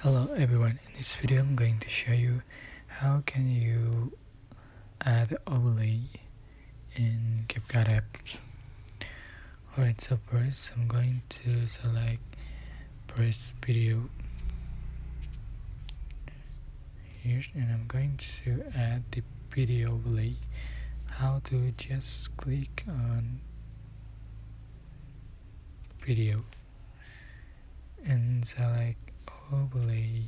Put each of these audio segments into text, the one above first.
Hello everyone, in this video I'm going to show you how can you add overlay in CapCut apps. Alright, so first I'm going to select press video here and I'm going to add the video overlay. How to just click on video and select overlay.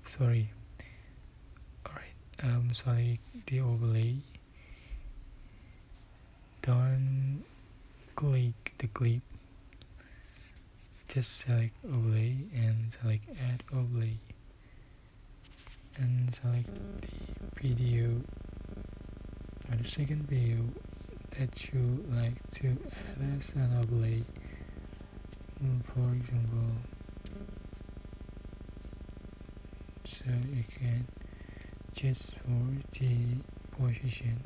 Sorry. Select the overlay. Don't click the clip. Just select overlay and select add overlay and select the video or the second video that you like to add as an overlay. For example, so you can just for the position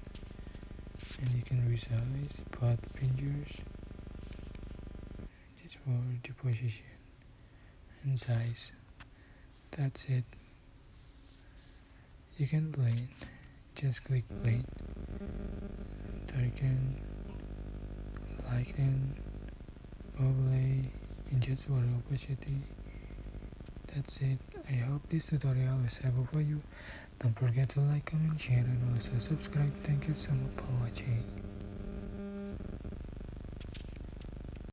and you can resize both fingers just for the position and size. That's it. You can blend, just click blend, darken, lighten, overlay, and just for opacity. That's it. I hope this tutorial was helpful for you. Don't forget to like, comment, share, and also subscribe. Thank you so much for watching.